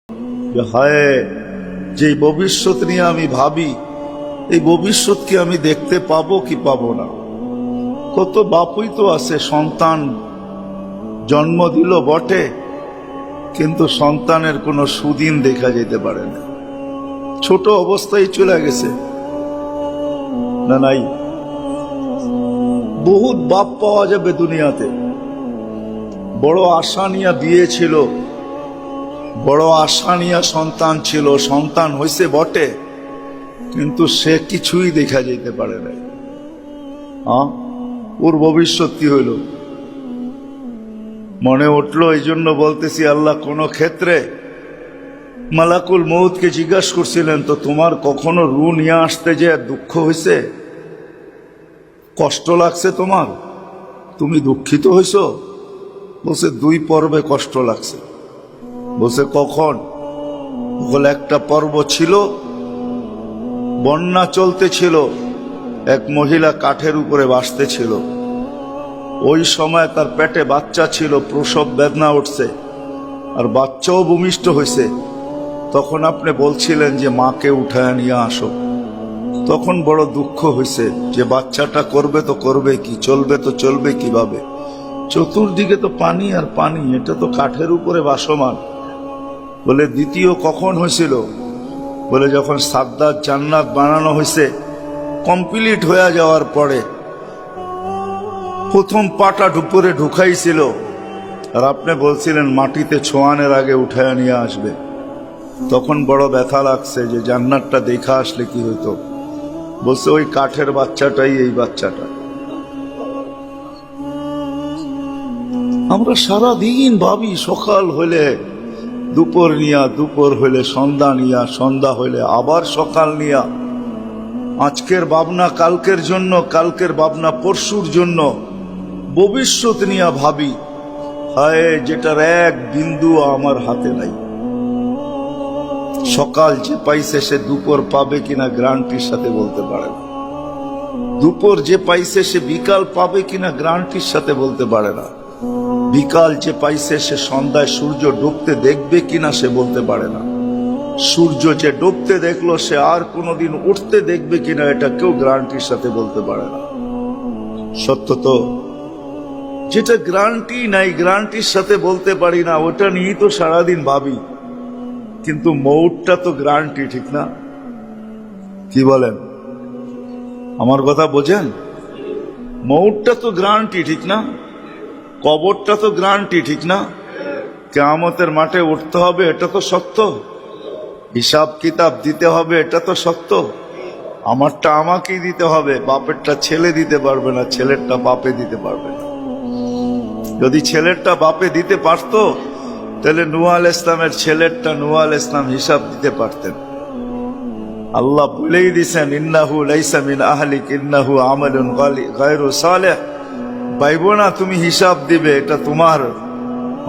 যে হায়, যে ভবিষ্যৎ নিয়ে আমি ভাবি, এই ভবিষ্যৎ কি আমি দেখতে পাবো কি পাবো না। কত বাপুই তো আছে সন্তান জন্ম দিল বটে, কিন্তু সন্তানের কোনো সুদিন দেখা যেতে পারে না, ছোট অবস্থায় চলে গেছে। না নাই, বহুত বাপ পাওয়া যাবে দুনিয়াতে, বড় আশা নিয়ে বিয়ে ছিল, বড় আশা নিয়ে সন্তান ছিল, সন্তান হয়েছে বটে, কিন্তু সে কিছুই দেখা যেতে পারে না। ওর ভবিষ্যৎ কি হইল মনে উঠলো। এই জন্য বলতেছি, আল্লাহ কোন ক্ষেত্রে মালাকুল মউতকে জিজ্ঞাসা করছিলেন, তো তোমার কখনো রু নিয়ে আসতে যে দুঃখ হয়েছে, কষ্ট লাগছে তোমার, তুমি দুঃখিত হইছ? বলছে 2 পর্বে কষ্ট লাগছে। বলছে কখন? বলে একটা পর্ব ছিল, বন্যা চলতেছিল, এক মহিলা কাঠের উপরে বাসতেছিল, ওই সময় তার পেটে বাচ্চা ছিল, প্রসব বেদনা উঠছে আর বাচ্চাও ভূমিষ্ঠ হয়েছে। তখন আপনি বলছিলেন যে মাকে উঠায় নিয়ে আসো। তখন বড় দুঃখ হয়েছে যে বাচ্চাটা করবে তো করবে কি, চলবে তো চলবে কিভাবে, চতুর্দিকে তো পানি আর পানি, এটা তো কাঠের উপরে বাসমান। বলে দ্বিতীয় কখন হয়েছিল? বলে যখন সাদ্দাত জান্নাত বানানো হয়েছে, কমপ্লিট হয়ে যাওয়ার পরে প্রথম পাটা উপরে ঢুকাইছিল, আর আপনি বলছিলেন মাটিতে ছোঁয়ানোর আগে উঠায় নিয়ে আসবে। তখন বড় ব্যথা লাগছে যে জান্নাতটা দেখা আসলে কি হইতো। বলছে ওই কাঠের বাচ্চাটাই এই বাচ্চাটা। আমরা সারা দিন ভাবি, সকাল হইলে দুপুর নিয়া, দুপুর হইলে সন্ধ্যা নিয়া, সন্ধ্যা হইলে আবার সকাল নিয়া, আজকের ভাবনা কালকের জন্য, কালকের ভাবনা পরশুর জন্য, ভবিষ্যৎ নিয়া ভাবি। হায়, যেটার এক বিন্দু আমার হাতে নাই। সকাল যে পাইছে সে দুপুর পাবে কিনা গ্যারান্টির সাথে বলতে পারে না, দুপুর যে পাইছে সে বিকাল পাবে কিনা গ্যারান্টির সাথে বলতে পারে না, বিকাল যে পাইছে সে সন্ধ্যায় সূর্য ডুবতে দেখবে কিনা সে বলতে পারে না, সূর্য যে ডুবতে দেখলো সে আর কোনোদিন উঠতে দেখবে কিনা এটা কেউ গ্যারান্টির সাথে বলতে পারে না। সত্য তো, যেটা গ্যারান্টি নাই, গ্যারান্টির সাথে বলতে পারি না, ওটা নিয়েই তো সারাদিন ভাবি। কিন্তু মৌতটা তো গ্যারান্টি, ঠিক না? কি বলেন, আমার কথা বোঝেন? মৌতটা তো গ্যারান্টি, ঠিক না? কবরটা তো গ্যারান্টি, ঠিক না? কিয়ামতের মাঠে উঠতে হবে, এটা তো সত্য। হিসাব কিতাব দিতে হবে, এটা তো সত্য। আমারটা আমাকেই দিতে হবে, বাপেরটা ছেলে দিতে পারবে না, ছেলেরটা বাপে দিতে পারবে না। যদি ছেলেরটা বাপে দিতে পারতো, তাহলে নূহ আলাইহিস ইসলামের ছেলেরটা নূহ আলাইহিস ইসলাম হিসাব দিতে পারতেন। আল্লাহ বলেই দিয়েছেন, ইন্নাহু লাইসা মিন আহলিক ইন্নাহু আমালুন গায়রু সালেহ। ভাইবো না তুমি হিসাব দিবে, এটা তোমার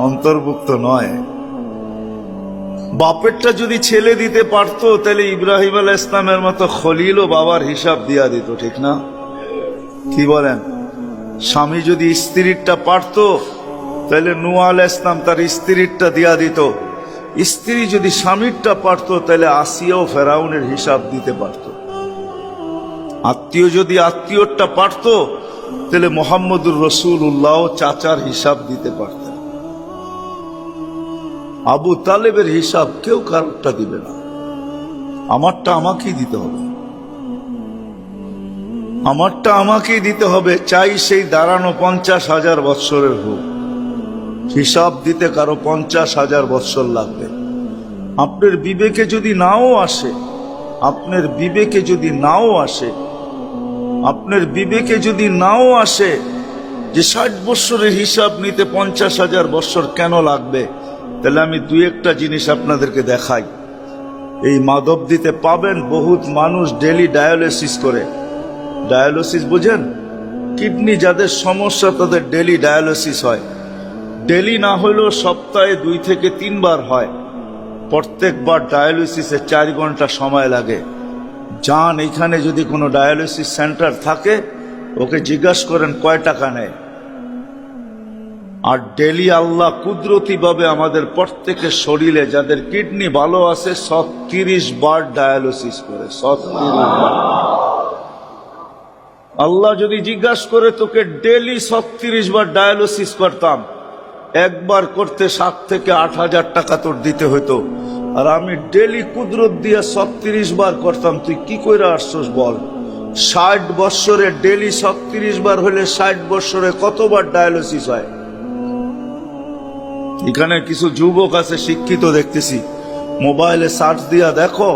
অন্তর্ভুক্ত নয়। বাপেরটা যদি ছেলে দিতে পারতো, তাহলে ইব্রাহিম আলাইহিস ইসলামের মতো খলিলও বাবার হিসাব দিয়া দিত, ঠিক না? কি বলেন? স্বামী যদি স্ত্রীরটা পারতো, তাহলে নূহ আলাইহিস ইসলাম তার স্ত্রীরটা দিয়া দিত। স্ত্রী যদি স্বামীরটা পারতো, তাহলে আসিয়াও ফেরাউনের হিসাব দিতে পারত। আত্মীয় যদি আত্মীয়টা পারতো, তাহলে মুহাম্মদুর রাসূলুল্লাহ চাচার হিসাব দিতে পারতেন। আবু তালেবের হিসাব কেউ কারোরটা দিবে না, আমারটা আমাকেই দিতে হবে, আমারটা আমাকেই দিতে হবে। চাই সেই দাঁড়ানো 50,000 বৎসরের হোক, হিসাব দিতে কারো 50,000 বৎসর লাগবে। আপনার বিবেকে যদি নাও আসে, আপনার বিবেকে যদি নাও আসে, আপনার বিবেকে যদি নাও আসে যে 60 বৎসরের হিসাব নিতে 50,000 বৎসর কেন লাগবে, তাহলে আমি 2-1টা জিনিস আপনাদেরকে দেখাই। এই মাধব দিতে পাবেন বহুত মানুষ ডেলি ডায়ালিসিস করে। ডায়ালিসিস বুঝেন? কিডনি যাদের সমস্যা তাদের ডেলি ডায়ালিসিস হয়। ডেলি না হলেও সপ্তাহে 2 থেকে 3 বার হয়। প্রত্যেকবার ডায়ালিসিসে 4 ঘন্টা সময় লাগে। যান, এখানে যদি কোনো ডায়ালিসিস সেন্টার থাকে, ওকে জিজ্ঞাসা করেন কয় টাকা নেয়। আর ডেলি আল্লাহ কুদরতি ভাবে আমাদের প্রত্যেকের শরীরে যাদের কিডনি ভালো আছে 36 বার ডায়ালিসিস করে। 36 বার। আল্লাহ যদি জিজ্ঞাসা করে তোকে ডেলি 36 বার ডায়ালিসিস করতাম, একবার করতে 7 থেকে 8,000 টাকা তোর দিতে হতো, আর আমি ডেলি কুদরত দিয়া 36 বার করতাম, তুই কি কইরা আসছস বল? 60 বৎসরে ডেলি 36 বার হলে 60 বৎসরে কতবার ডায়ালিসিস হয়? এখানে কিছু যুবক আছে শিক্ষিত দেখতেছি, মোবাইলে সার্চ দিয়া দেখো,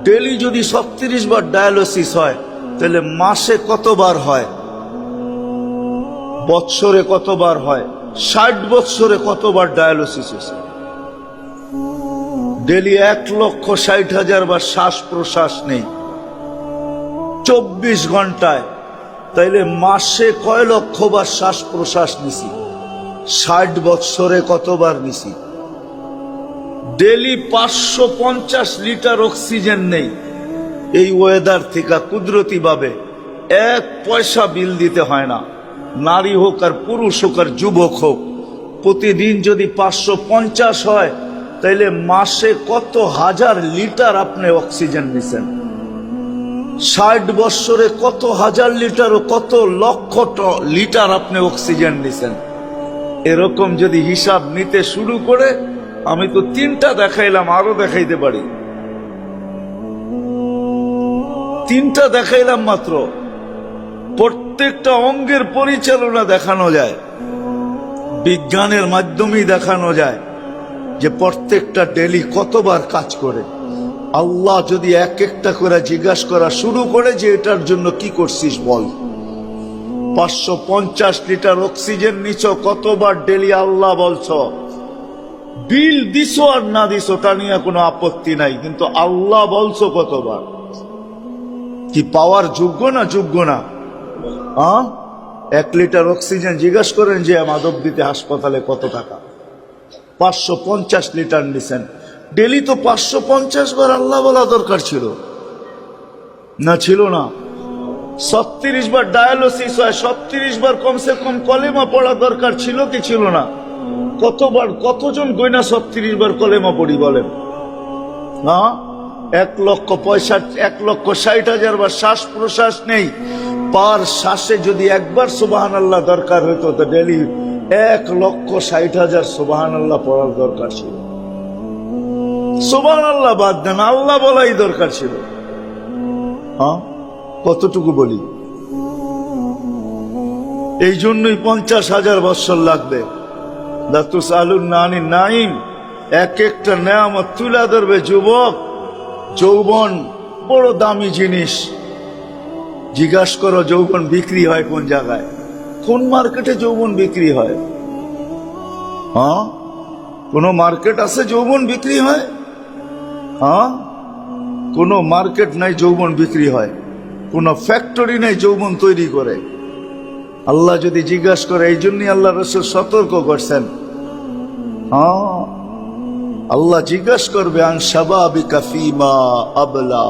ডেলি যদি 36 বার ডায়ালিসিস হয় তাহলে মাসে কতবার হয়, বৎসরে কতবার হয়, 60 বৎসরে কতবার ডায়ালিসিস হয়েছে? ডেলি 1,60,000 বার শ্বাস প্রশ্বাস নেই 24 ঘন্টায়, তাইলে মাসে কয় লক্ষ বার শ্বাস প্রশ্বাস নিছি? 60 বৎসরে কতবার নিছি? ডেলি 550 লিটার অক্সিজেন নেই। এই ওয়েদার থেকে কুদরতি ভাবে 1 পয়সা বিল দিতে হয় না। নারী হোক আর পুরুষ হোক আর যুবক হোক, প্রতিদিন যদি 550 হয় তাইলে মাসে কত হাজার লিটার আপনি অক্সিজেন নিছেন? 60 বৎসরে কত হাজার লিটার ও কত লক্ষ লিটার আপনি অক্সিজেন নিছেন? এরকম যদি হিসাব নিতে শুরু করে, আমি তো 3টা দেখাইলাম, আরো দেখাইতে পারি। 3টা দেখাইলাম মাত্র। প্রত্যেকটা অঙ্গের পরিচালনা দেখানো যায়, বিজ্ঞানের মাধ্যমেই দেখানো যায় যে প্রত্যেকটা ডেলি কতবার কাজ করে। আল্লাহ যদি এক একটা করে জিজ্ঞাসা করা শুরু করে যে এটার জন্য কি করছিস বল, 550 লিটার অক্সিজেন নিছ কতবার ডেলি আল্লাহ বলছ? বিল দিছো আর না দিছো তা নিয়ে কোনো আপত্তি নাই, কিন্তু আল্লাহ বলছো কতবার? কি পাওয়ার যোগ্য না? যোগ্য না? 1 লিটার অক্সিজেন জিজ্ঞাসা করেন যে মাধবদীতে হাসপাতালে কত টাকা? 550 লিটার নিছেন ডেলি, তো 550 বার আল্লাহ বলা দরকার ছিল না? ছিল না? 36 বার ডায়ালিসিস হয়, 36 বার কমসে কম কলেমা পড়া দরকার ছিল কি ছিল না? কতবার, কতজন গয়না 36 বার কলেমা পড়ি বলেন? 1,60,000 বার শ্বাস প্রশ্বাস নেই, পার শ্বাসে যদি একবার সুবহানাল্লাহ দরকার হইতো তো ডেলি 1,60,000 সুবহানাল্লাহ পড়ার দরকার ছিল। সুবহানাল্লাহ বাদ দেন, আল্লাহ বলাই দরকার ছিল। কতটুকু বলি? এই জন্যই 50,000 বৎসর লাগবে। নাইম, এক একটা নেয়ামত তুলে ধরবে যুবক। যৌবন বড় দামি জিনিস। জিজ্ঞাসা করো যৌবন বিক্রি হয় কোন জায়গায়? কোন মার্কেটে যৌবন বিক্রি হয়? কোন মার্কেট আছে যৌবন বিক্রি হয়? কোন মার্কেট নাই যৌবন বিক্রি হয়, কোন ফ্যাক্টরি নাই যৌবন তৈরি করে। আল্লাহ যদি জিজ্ঞাসা করে, এই জন্যই আল্লাহ রাসূল সতর্ক করছেন। আল্লাহ জিজ্ঞাসা করবে, আন শাবাবিকা ফীমা আবলা,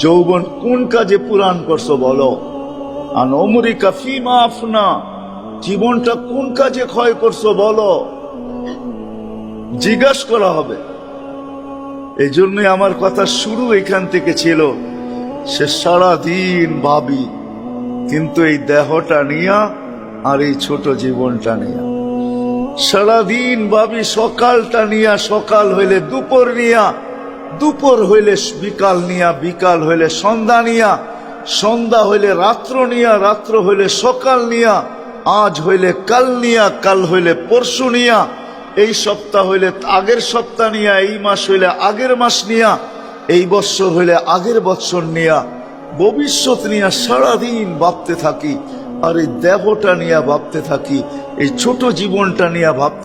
যৌবন কোন কাজে পুরান করছো বলো। আন উমরিকা ফীমা আফনা, জীবনটা কোন কাজে ক্ষয় করছো বলো। জিজ্ঞাসা করা হবে। এই জন্যই আমার কথা শুরু এখান থেকে ছিল। সে সারাদিন ভাবি, কিন্তু এই দেহটা নিয়া আর এই ছোট জীবনটা নিয়া সারাদিন ভাবি। সকালটা নিয়া, সকাল হইলে দুপুর নিয়া, দুপুর হইলে বিকাল নিয়া, বিকাল হইলে সন্ধ্যা নিয়া, সন্ধ্যা হইলে রাত্র নিয়া, রাত্র হইলে সকাল নিয়া, আজ হইলে কাল নিয়া, কাল হইলে পরশু নিয়া, এই সপ্তাহ হইলে আগের সপ্তাহ নিয়া, এই মাস হইলে আগের মাস নিয়া, এই বৎসর হইলে আগের বৎসর নিয়া, ভবিষ্যৎ নিয়া সারাদিন ভাবতে থাকি। আর এই দেহটা নিয়ে ভাবতে থাকি, এই ছোট জীবনটা নিয়ে ভাবতে